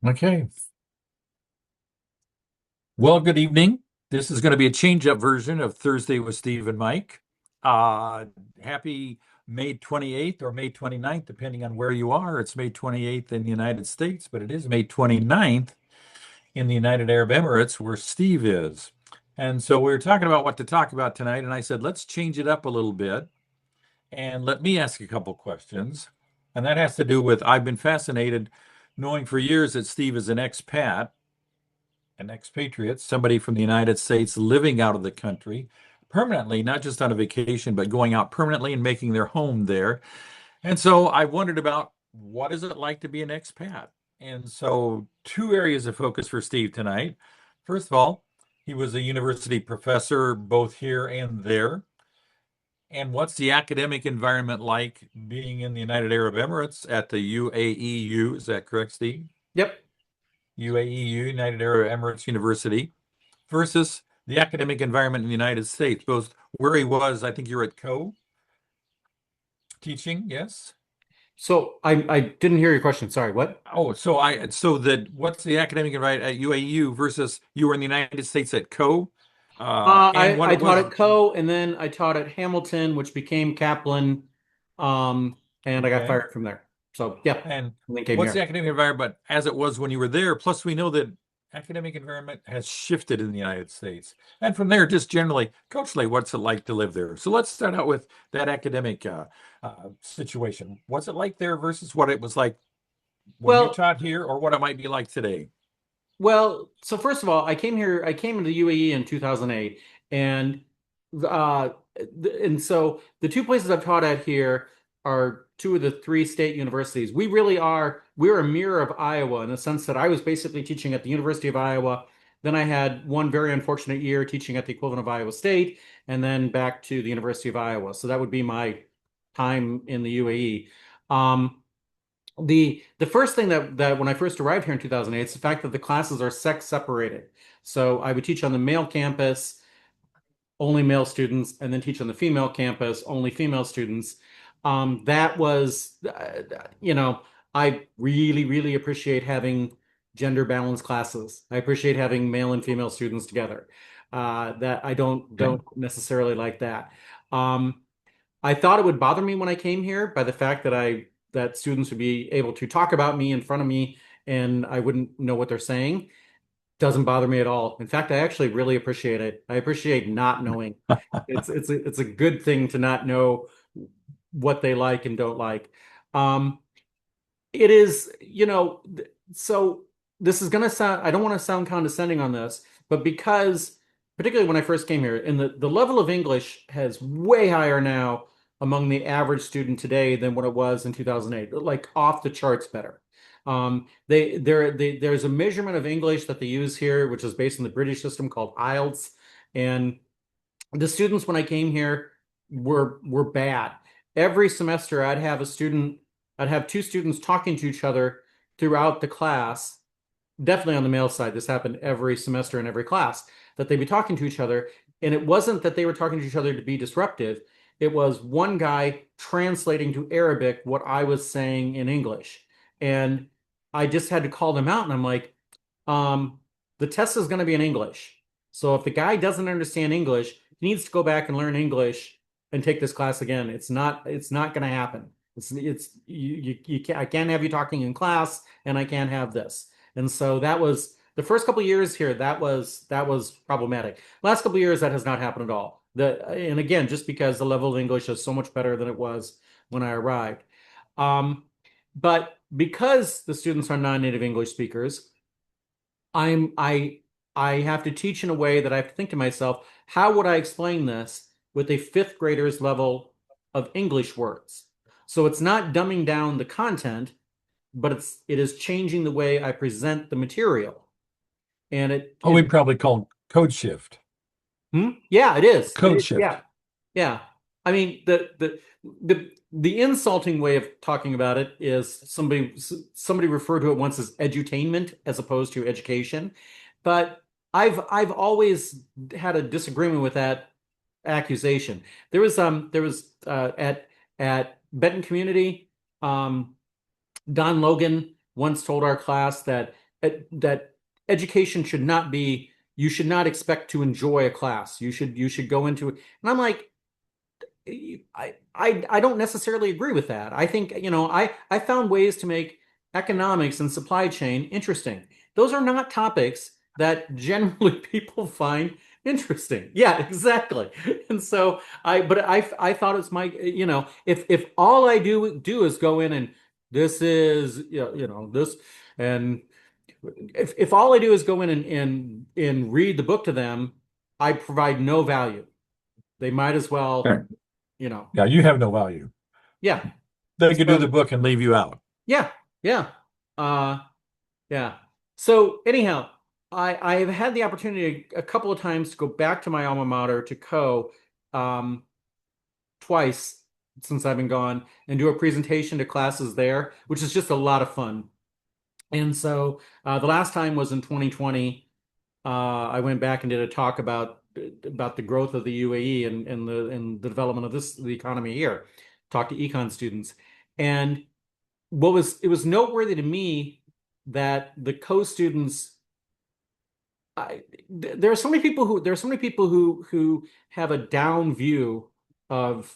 Okay. Well, good evening. This is going to be a change-up version of Thursday with Steve and Mike. Uh, Happy May 28th or May 29th, depending on where you are. It's May 28th in the United States, but it is May 29th in the United Arab Emirates where Steve is. And so we were talking about what to talk about tonight, and I said, let's change it up a little bit and let me ask a couple questions. And that has to do with I've been fascinated knowing for years that Steve is an expatriate, somebody from the United States living out of the country permanently, not just on a vacation, but going out permanently and making their home there. And so I wondered about what is it like to be an expat? And so two areas of focus for Steve tonight. First of all, he was a university professor both here and there. And what's the academic environment like being in the United Arab Emirates at the UAEU? Is that correct, Steve? Yep. UAEU, United Arab Emirates University, versus the academic environment in the United States, both where he was, I think you're at Co teaching, yes? So I didn't hear your question. Sorry, what? Oh, so that what's the academic environment at UAEU versus you were in the United States at Co, and what I it taught was. at Co, and then I taught at Hamilton, which became Kaplan, and I got Okay. fired from there. So yeah, And and then came what's the here. academic environment as it was when you were there? Plus, we know that academic environment has shifted in the United States. And from there, just generally, culturally, what's it like to live there? So let's start out with that academic situation. What's it like there versus what it was like when you Well, taught here or what it might be like today? so first of all, I came here. I came into the UAE in 2008, and uh, and so the two places I've taught at here are two of the three state universities. We really are. We're a mirror of Iowa in the sense that I was basically teaching at the University of Iowa. Then I had one very unfortunate year teaching at the equivalent of Iowa State, and then back to the University of Iowa. So that would be my time in the UAE. Um, the first thing that when I first arrived here in 2008 is the fact that the classes are sex separated. So I would teach on the male campus, only male students, and then teach on the female campus, only female students. That was, I really, really appreciate having gender balanced classes. I appreciate having male and female students together. That I don't Okay. don't necessarily like that. Um, I thought it would bother me when I came here by the fact that students would be able to talk about me in front of me and I wouldn't know what they're saying. Doesn't bother me at all. In fact, I actually really appreciate it. I appreciate not knowing. It's a good thing to not know what they like and don't like. Um, it is, so this is gonna sound, I don't want to sound condescending on this, but because particularly when I first came here, and the level of English has way higher now among the average student today than what it was in 2008, like off the charts better. There's a measurement of English that they use here, which is based on the British system called IELTS, and the students when I came here were bad. Every semester I'd have two students talking to each other throughout the class. Definitely on the male side, this happened every semester in every class, that they'd be talking to each other. And it wasn't that they were talking to each other to be disruptive. It was one guy translating to Arabic what I was saying in English. And I just had to call them out. And I'm like, um, the test is going to be in English. So if the guy doesn't understand English, he needs to go back and learn English and take this class again. It's not going to happen. It's you can't, I can't have you talking in class and I can't have this. And so that was the first couple of years here. That was problematic. Last couple of years, that has not happened at all. And again, just because the level of English is so much better than it was when I arrived. Um, but because the students are non-native English speakers, I'm I have to teach in a way that I have to think to myself, how would I explain this with a fifth grader's level of English words? So it's not dumbing down the content, but it is changing the way I present the material. And it Oh, we it probably call code shift. yeah, it is. It Code is. shift. Yeah. Yeah. I mean, the insulting way of talking about it is somebody referred to it once as edutainment as opposed to education. But I've always had a disagreement with that accusation. There was at Benton Community, Don Logan once told our class that that education should not be, you should not expect to enjoy a class. You should go into it. And I'm like, I don't necessarily agree with that. I think, I found ways to make economics and supply chain interesting. Those are not topics that generally people find interesting. Yeah, exactly. And so I thought it's my, if all I do is go in and this is, this, and if all I do is go in and read the book to them, I provide no value. They might as well, Sure. you know. Yeah, you have no value. Yeah. They could do the So book and leave you out. yeah, yeah. Uh yeah. So anyhow, I've had the opportunity a couple of times to go back to my alma mater to um twice since I've been gone and do a presentation to classes there, which is just a lot of fun. And so the last time was in 2020. I went back and did a talk about the growth of the UAE and the development of the economy here. Talked to econ students, and it was noteworthy to me that the co-students. There are so many people who have a down view of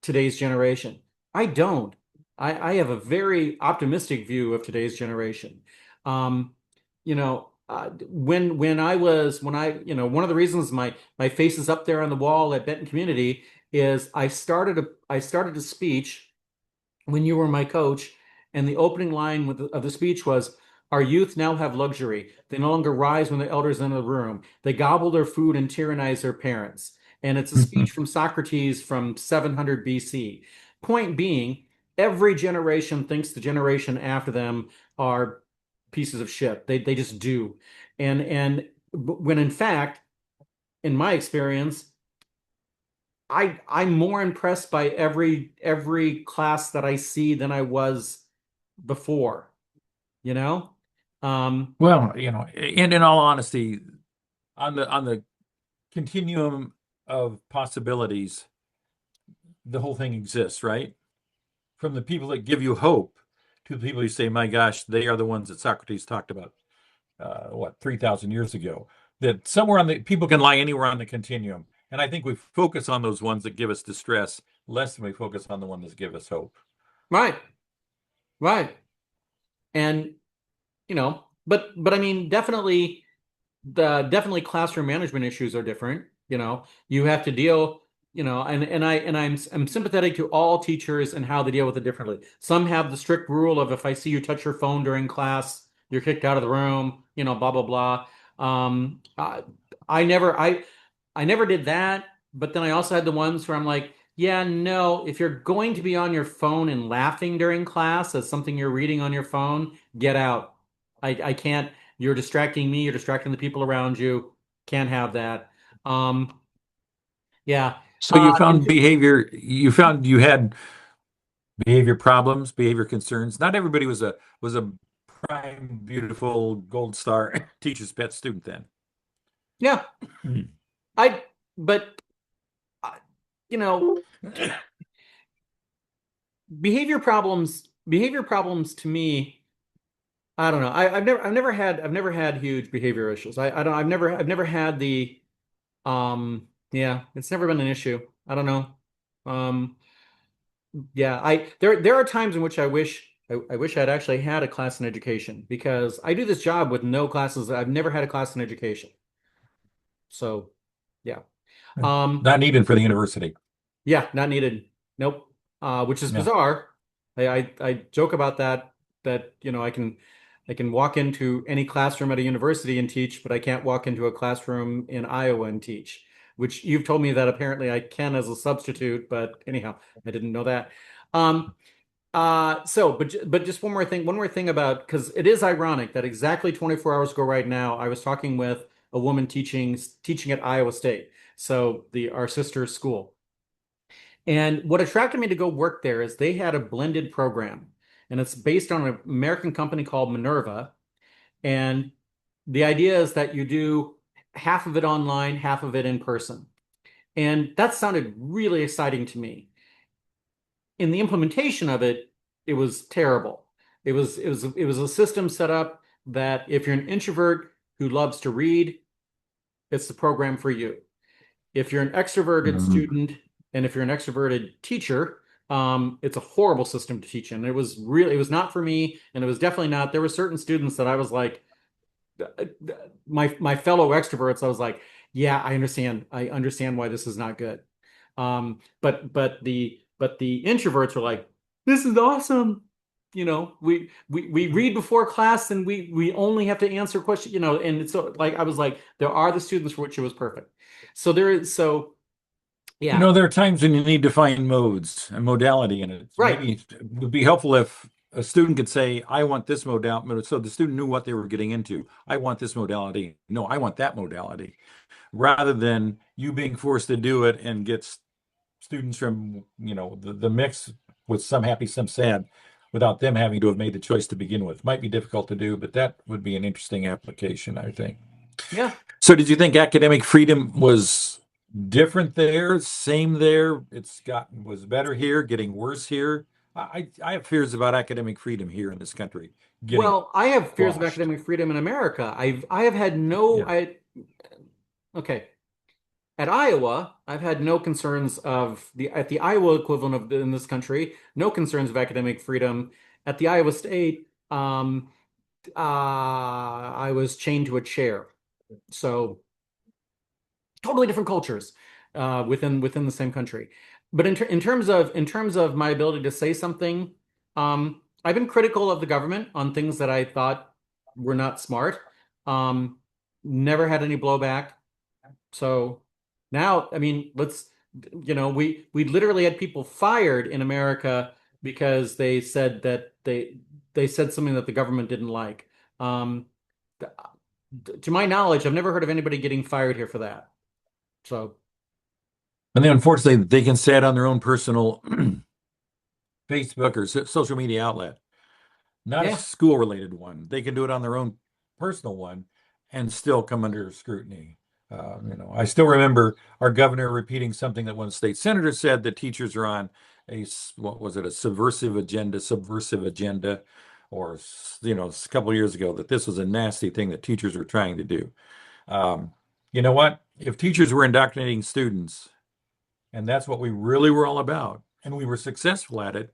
today's generation. I don't. I have a very optimistic view of today's generation. Um, one of the reasons my face is up there on the wall at Benton Community is I started a speech when you were my coach, and the opening line of the speech was, "Our youth now have luxury. They no longer rise when the elders enter the room. They gobble their food and tyrannize their parents." And it's a speech from Socrates from 700 BC. Point being, every generation thinks the generation after them are pieces of shit. They just do. And when in fact, in my experience, I'm more impressed by every class that I see than I was before, you know? Um, Well, and in all honesty, on the continuum of possibilities, the whole thing exists, right? From the people that give you hope to the people who say, "My gosh, they are the ones that Socrates talked about, 3,000 years ago." That somewhere on the people can lie anywhere on the continuum, and I think we focus on those ones that give us distress less than we focus on the ones that give us hope. right, right. And, but I mean, definitely classroom management issues are different. You have to deal, I'm sympathetic to all teachers and how they deal with it differently. Some have the strict rule of if I see you touch your phone during class, you're kicked out of the room, blah blah blah. Um, I, I never I I never did that, but then I also had the ones where I'm like, yeah, no, if you're going to be on your phone and laughing during class as something you're reading on your phone, get out. I can't. You're distracting me. You're distracting the people around you. Can't have that. Um, yeah. So And you found you had behavior problems, behavior concerns. Not everybody was a prime, beautiful gold star teacher's pet student then. yeah, I, but, uh, you know, behavior problems to me, I don't know. I've never had huge behavior issues. I don't, I've never had yeah, it's never been an issue. I don't know. Um, yeah, there are times in which I wish I'd actually had a class in education because I do this job with no classes. I've never had a class in education. So, yeah. Um, Not needed for the university. yeah, not needed. Nope. Which is Yeah. bizarre. I joke about that, I can walk into any classroom at a university and teach, but I can't walk into a classroom in Iowa and teach, which you've told me that apparently I can as a substitute, but anyhow, I didn't know that. Um, but just one more thing about, because it is ironic that exactly 24 hours ago right now, I was talking with a woman teaching at Iowa State, so the our sister school. And what attracted me to go work there is they had a blended program, and it's based on an American company called Minerva. And the idea is that you do half of it online, half of it in person. And that sounded really exciting to me. In the implementation of it, it was terrible. It was a system set up. that if you're an introvert who loves to read, it's the program for you. If you're an extroverted Mhm. student and if you're an extroverted teacher, it's a horrible system to teach in. It was not for me, and it was definitely not. There were certain students that I was like, my fellow extroverts, I was like, yeah, I understand why this is not good. But the introverts were like, this is awesome. We read before class and we only have to answer questions, and it's so like I was like, there are the students for which it was perfect. So yeah, There are times when you need to find modes and modality in it. right. Maybe it would be helpful if a student could say, I want this modality, so the student knew what they were getting into. I want this modality. No, I want that modality. Rather than you being forced to do it and get students from, the mix with some happy, some sad, without them having to have made the choice to begin with. Might be difficult to do, but that would be an interesting application, I think. Yeah. So did you think academic freedom was different there, same there? Was better here, getting worse here? I have fears about academic freedom here in this country getting Well, I have fears of squashed. academic freedom in America. I have had no Yeah. I okay. At Iowa, I've had no concerns of the at the Iowa equivalent of in this country, no concerns of academic freedom. At the Iowa State, I was chained to a chair. So totally different cultures within the same country. But in terms of my ability to say something, I've been critical of the government on things that I thought were not smart. Um, Never had any blowback. So now, I mean, we literally had people fired in America because they said that they said something that the government didn't like. Um, to my knowledge, I've never heard of anybody getting fired here for that. So And then unfortunately, they can say it on their own personal Facebook or social media outlet, not a yeah, school related one. They can do it on their own personal one and still come under scrutiny. I still remember our governor repeating something that one state senator said that teachers are on what was it, a subversive agenda, or, a couple of years ago that this was a nasty thing that teachers were trying to do. Um, you know what? If teachers were indoctrinating students, and that's what we really were all about, and we were successful at it,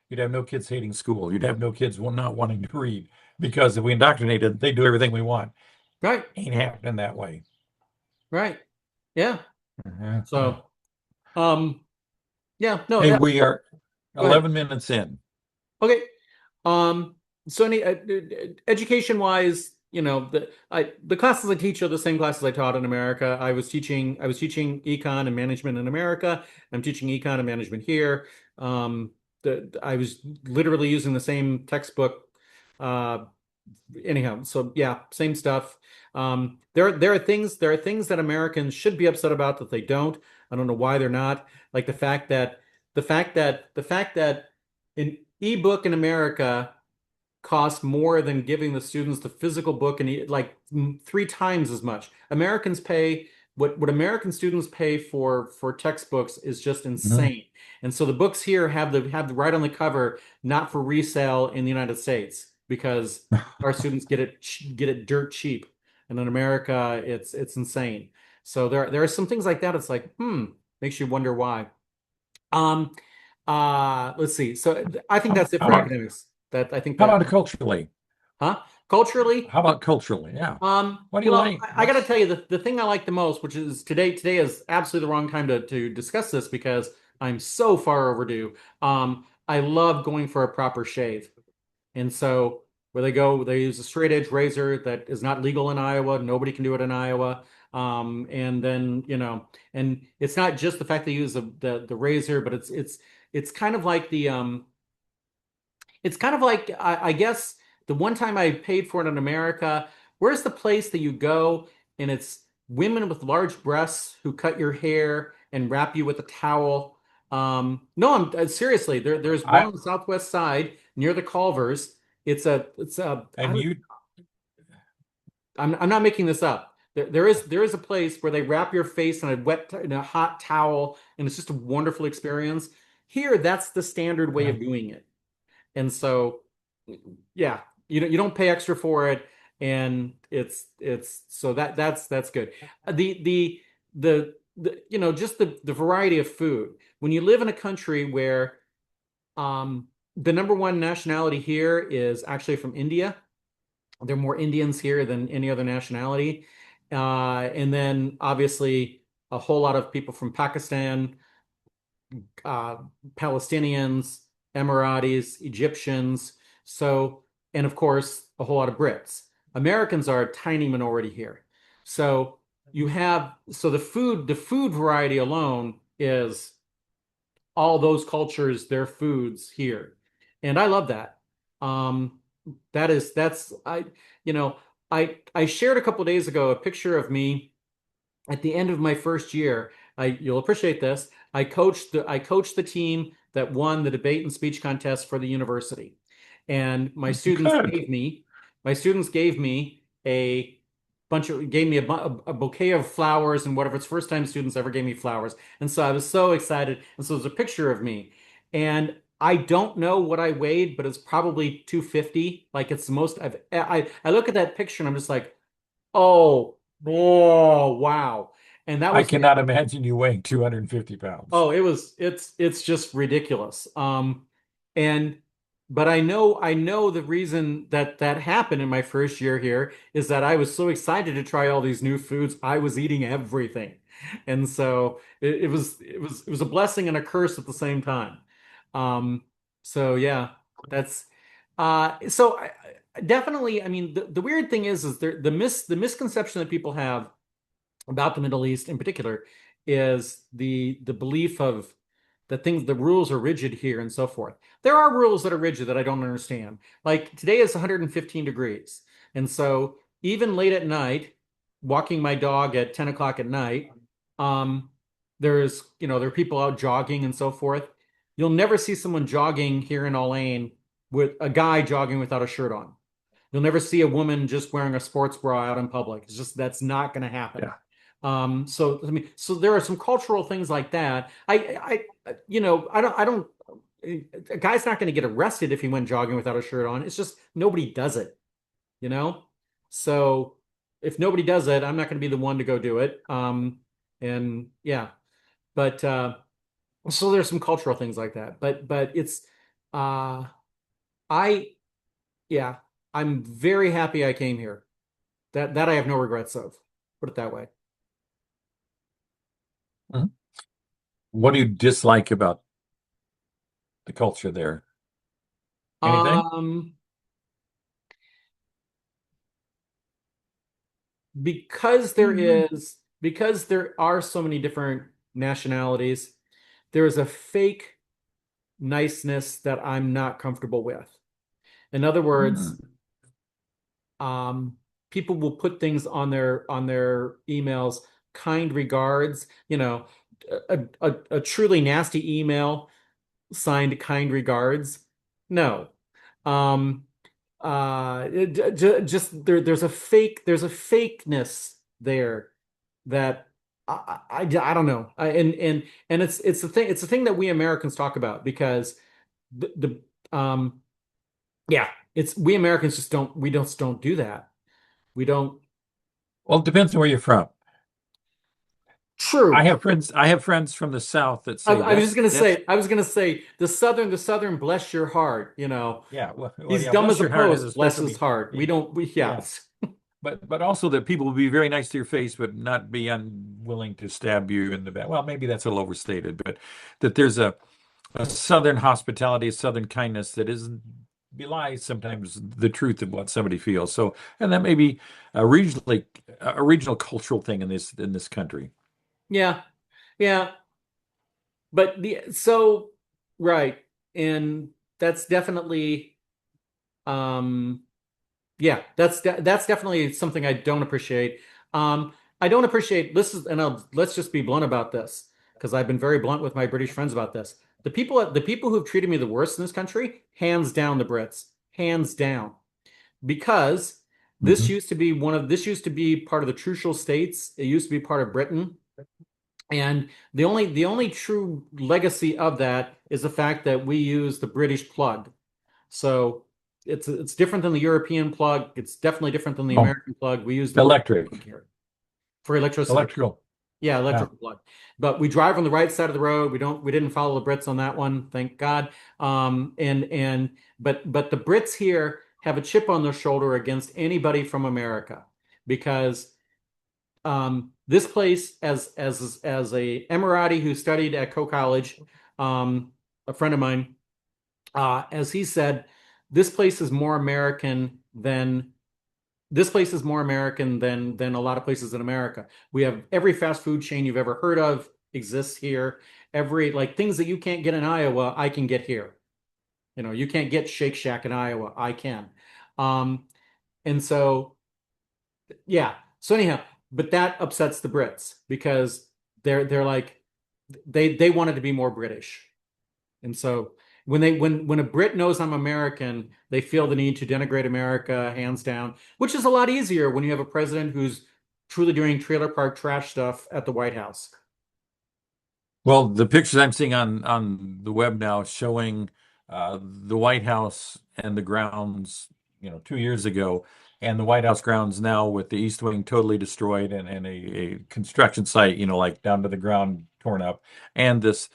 you'd have no kids hating school. You'd have no kids not wanting to read because if we indoctrinated, they do everything we want. right, Ain't happening that way. right, yeah. Uh-huh. So, yeah, no, Hey, yeah. we are Go ahead. 11 minutes in. Okay. So any education wise, the classes I teach are the same classes I taught in America. I was teaching econ and management in America. I'm teaching econ and management here. I was literally using the same textbook. Uh, Anyhow, so yeah, same stuff. There are things that Americans should be upset about that they don't. I don't know why they're not. Like the fact that an ebook in America cost more than giving the students the physical book and like three times as much. Americans pay what American students pay for textbooks is just Mhm. insane. And so the books here have the right on the cover, not for resale in the United States, because our students get it dirt cheap. And in America, it's insane. So there are some things like that. It's like, makes you wonder why. Um, let's see. So I think How, that's it how for about academics. That I think how that about culturally? Huh? Culturally, How about culturally? Yeah. What do you well, like? I got to tell you the thing I like the most, which is today is absolutely the wrong time to discuss this because I'm so far overdue. I love going for a proper shave. And so where they use a straight edge razor that is not legal in Iowa. Nobody can do it in Iowa. And then, and it's not just the fact they use the razor, but it's kind of like I guess the one time I paid for it in America, where's the place that you go and it's women with large breasts who cut your hair and wrap you with a towel? No, I'm seriously, there's one I on the southwest side near the Culvers. and you I'm not making this up. There is a place where they wrap your face in a hot towel, and it's just a wonderful experience. Here, that's the standard way yeah. of doing it. And so, yeah. you don't pay extra for it, and it's so that's good. The just the variety of food. When you live in a country where the number one nationality here is actually from India. There are more Indians here than any other nationality. And then obviously a whole lot of people from Pakistan, uh, Palestinians, Emiratis, Egyptians. So, and of course, a whole lot of Brits. Americans are a tiny minority here. So so the food variety alone is all those cultures, their foods here. And I love that. Um, that's you know, I shared a couple days ago a picture of me at the end of my first year. You'll appreciate this. I coached the team that won the debate and speech contest for the university. And Good. my students gave me a gave me a bouquet of flowers and whatever. It's the first time students ever gave me flowers. And so I was so excited. And so there's a picture of me. And I don't know what I weighed, but it's probably 250. Like it's the most I look at that picture and I'm just like, oh, oh, wow. And that I was cannot imagine you weighing 250 pounds. Oh, it's just ridiculous. And but I know the reason that that happened in my first year here is that I was so excited to try all these new foods. I was eating everything. And so it was a blessing and a curse at the same time. Um, so yeah, that's so definitely, I mean the weird thing is the misconception that people have about the Middle East in particular is the belief of that things the rules are rigid here and so forth. There are rules that are rigid that I don't understand. Like today is 115 degrees. And so even late at night, walking my dog at 10 o'clock at night, um, there are people out jogging and so forth. You'll never see someone jogging here in Elaine with a guy jogging without a shirt on. You'll never see a woman just wearing a sports bra out in public. It's just that's not going to happen. Yeah. So I mean, so there are some cultural things like that. I don't. A guy's not going to get arrested if he went jogging without a shirt on. It's just nobody does it, you know? So if nobody does it, I'm not going to be the one to go do it. And yeah, but so there's some cultural things like that. But it's uh I yeah, I'm very happy I came here. That I have no regrets of. Put it that way. Mhm. What do you dislike about the culture there? Anything? Um, because because there are so many different nationalities, there is a fake niceness that I'm not comfortable with. In other words, Hmm. um, people will put things on their emails, kind regards, a truly nasty email signed kind regards. No. Um, just there's a fakeness there that I don't know. And it's the thing that we Americans talk about because the yeah, it's we Americans just don't do that. We don't. Well, it depends on where you're from. True. I have friends from the South that say I was just gonna that's say, the Southern, bless your heart, yeah, he's yeah, dumb bless as a your heart has a post, bless special his meaning. heart. We don't, we, yeah. Yeah. But also that people will be very nice to your face, but not be unwilling to stab you in the back. Well, maybe that's a little overstated, but that there's a Southern hospitality, a Southern kindness that isn't belies sometimes the truth of what somebody feels. So, and that may be a regional cultural thing in this country. Yeah, yeah, but so right, and that's definitely um that's definitely something I don't appreciate. I don't appreciate this is and let's just be blunt about this because I've been very blunt with my British friends about this. The people who've treated me the worst in this country, hands down the Brits, hands down, because Mhm. this used to be part of the Trucial States. It used to be part of Britain. And the only true legacy of that is the fact that we use the British plug. So it's different than the European plug. It's definitely different than the Oh, American plug. We use the British plug electric, here for electricity. electrical. Yeah, Yeah. electrical plug. But we drive on the right side of the road. We didn't follow the Brits on that one, thank God. But the Brits here have a chip on their shoulder against anybody from America because this place, as a Emirati who studied at Coe College, a friend of mine, as he said, this place is more American than this place is more American than a lot of places in America. We have every fast food chain you've ever heard of exists here. Every like things that you can't get in Iowa, I can get here. You know, you can't get Shake Shack in Iowa, I can. Um, and so yeah. So anyhow, but that upsets the Brits because they're like they wanted to be more British. And so when a Brit knows I'm American, they feel the need to denigrate America hands down, which is a lot easier when you have a president who's truly doing trailer park trash stuff at the White House. Well, the pictures I'm seeing on the web now showing the White House and the grounds, 2 years ago, and the White House grounds now with the East Wing totally destroyed and a construction site, like down to the ground torn up, and this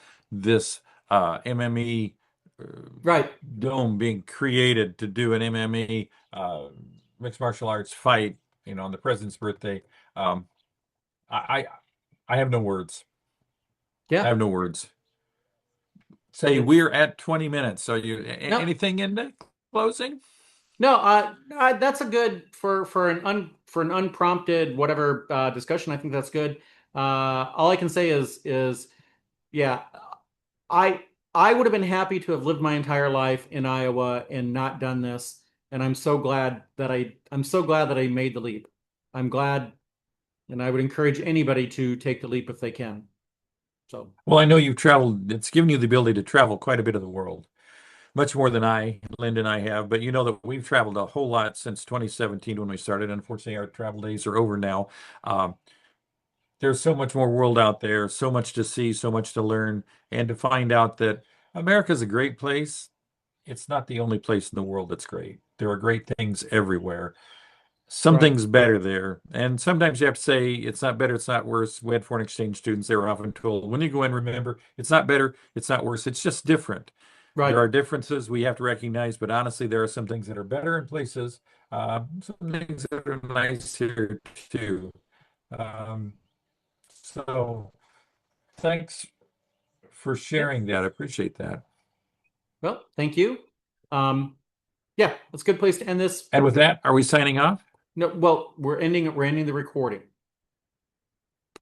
MME uh, Right. dome being created to do an MMA mixed martial arts fight, on the president's birthday. Um, I I have no words. I Yeah. have no words. Say It's we're at 20 minutes. So no, anything in the closing? no. That's a good for an unprompted whatever discussion. I think that's good. All I can say is yeah. I I would have been happy to have lived my entire life in Iowa and not done this, and I'm so glad that I made the leap. I'm glad, and I would encourage anybody to take the leap if they can. So, Well, I know you've traveled. It's given you the ability to travel quite a bit of the world, much more than Linda and I have. But you know that we've traveled a whole lot since 2017 when we started. Unfortunately, our travel days are over now. Um, there's so much more world out there, so much to see, so much to learn, and to find out that America's a great place. It's not the only place in the world that's great. There are great things everywhere. right, Something's better there. And sometimes you have to say it's not better, it's not worse. We had foreign exchange students, they were often told, when you go in, remember, it's not better, it's not worse, it's just different. There right. are differences we have to recognize, but honestly, there are some things that are better in places, some things that are nice here too. Um, so thanks for Yeah. sharing that. I appreciate that. Well, thank you. Um, yeah, that's a good place to end this. And with that, are we signing off? No, well, we're ending the recording.